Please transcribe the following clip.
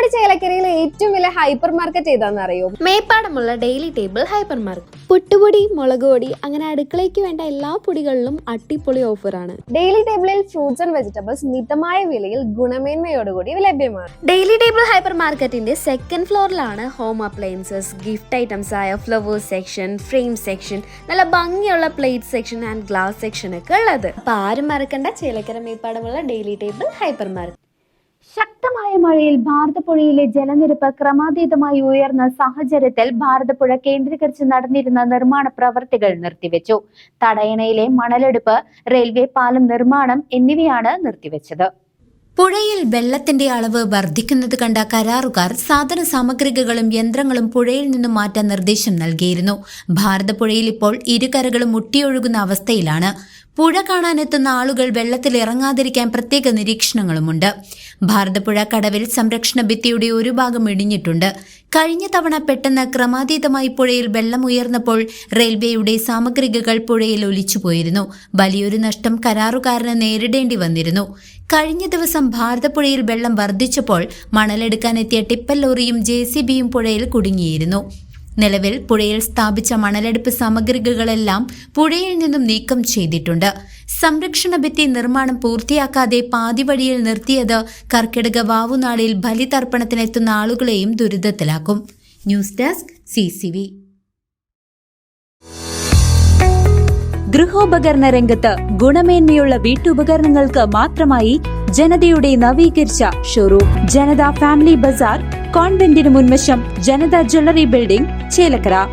നമ്മുടെ ചേലക്കരയിലെ ഏറ്റവും വലിയ ഹൈപ്പർ മാർക്കറ്റ് ഏതാണെന്ന് അറിയോ? മേപ്പാടമുള്ള ഡെയിലി ടേബിൾ ഹൈപ്പർ മാർക്കറ്റ്. പുട്ടുപൊടി, മുളക് പൊടി, അങ്ങനെ അടുക്കളയ്ക്ക് വേണ്ട എല്ലാ പൊടികളിലും അടിപൊളി ഓഫറാണ്. ഡെയിലി ടേബിളിൽ ഫ്രൂട്ട്സ് ആൻഡ് വെജിറ്റബിൾസ് മിതമായ വിലയിൽ ഗുണമേന്മയോടുകൂടി ലഭ്യമാണ്. ഡെയിലി ടേബിൾ ഹൈപ്പർ മാർക്കറ്റിന്റെ സെക്കൻഡ് ഫ്ലോറിലാണ് ഹോം അപ്ലയൻസസ്, ഗിഫ്റ്റ് ഐറ്റംസ് ആയ ഫ്ലവേഴ്സ് സെക്ഷൻ, ഫ്രെയിം സെക്ഷൻ, നല്ല ഭംഗിയുള്ള plate section and glass section ഒക്കെ ഉള്ളത്. അപ്പൊ ആരും മറക്കണ്ട, ചേലക്കര മേപ്പാടമുള്ള ഡെയിലി ടേബിൾ ഹൈപ്പർ മാർക്കറ്റ്. ശക്തമായ മഴയിൽ ഭാരതപ്പുഴയിലെ ജലനിരപ്പ് ക്രമാതീതമായി ഉയർന്ന സാഹചര്യത്തിൽ ഭാരതപ്പുഴ കേന്ദ്രീകരിച്ച് നടന്നിരുന്ന നിർമ്മാണ പ്രവർത്തികൾ നിർത്തിവെച്ചു. തടയണയിലെ മണലെടുപ്പ്, റെയിൽവേ പാലം നിർമ്മാണം എന്നിവയാണ് നിർത്തിവെച്ചത്. പുഴയിൽ വെള്ളത്തിന്റെ അളവ് വർദ്ധിക്കുന്നത് കണ്ട കരാറുകാർ സാധന സാമഗ്രികളും യന്ത്രങ്ങളും പുഴയിൽ നിന്നും മാറ്റാൻ നിർദ്ദേശം നൽകിയിരുന്നു. ഭാരതപ്പുഴയിൽ ഇപ്പോൾ ഇരുകരകളും മുട്ടിയൊഴുകുന്ന അവസ്ഥയിലാണ്. പുഴ കാണാനെത്തുന്ന ആളുകൾ വെള്ളത്തിൽ ഇറങ്ങാതിരിക്കാൻ പ്രത്യേക നിരീക്ഷണങ്ങളുമുണ്ട്. ഭാരതപ്പുഴ കടവിൽ സംരക്ഷണ ഭിത്തിയുടെ ഒരു ഭാഗം ഇടിഞ്ഞിട്ടുണ്ട്. കഴിഞ്ഞ തവണ പെട്ടെന്ന് ക്രമാതീതമായി പുഴയിൽ വെള്ളം ഉയർന്നപ്പോൾ റെയിൽവേയുടെ സാമഗ്രികൾ പുഴയിൽ ഒലിച്ചുപോയിരുന്നു. വലിയൊരു നഷ്ടം കരാറുകാരന് നേരിടേണ്ടി വന്നിരുന്നു. കഴിഞ്ഞ ദിവസം ഭാരതപ്പുഴയിൽ വെള്ളം വർദ്ധിച്ചപ്പോൾ മണലെടുക്കാനെത്തിയ ടിപ്പർ ലോറിയും JCBയും പുഴയിൽ കുടുങ്ങിയിരുന്നു. നിലവിൽ പുഴയിൽ സ്ഥാപിച്ച മണലെടുപ്പ് സാമഗ്രികളെല്ലാം പുഴയിൽ നിന്നും നീക്കം ചെയ്തിട്ടുണ്ട്. സംരക്ഷണ ഭിത്തി നിർമ്മാണം പൂർത്തിയാക്കാതെ പാതി വഴിയിൽ നിർത്തിയത് കർക്കിടക വാവുനാളിൽ ബലിതർപ്പണത്തിനെത്തുന്ന ആളുകളെയും ദുരിതത്തിലാക്കും. News desk CCV. ഗൃഹോപകരണ രംഗത്ത് ഗുണമേന്മയുള്ള വീട്ടുപകരണങ്ങൾക്ക് മാത്രമായി ജനതയുടെ നവീകരിച്ച ഷോറൂം ജനത ഫാമിലി ബസാർ, കോൺവെന്റിന് മുൻവശം, ജനത ജ്വല്ലറി ബിൽഡിംഗ്, ചേലക്കര.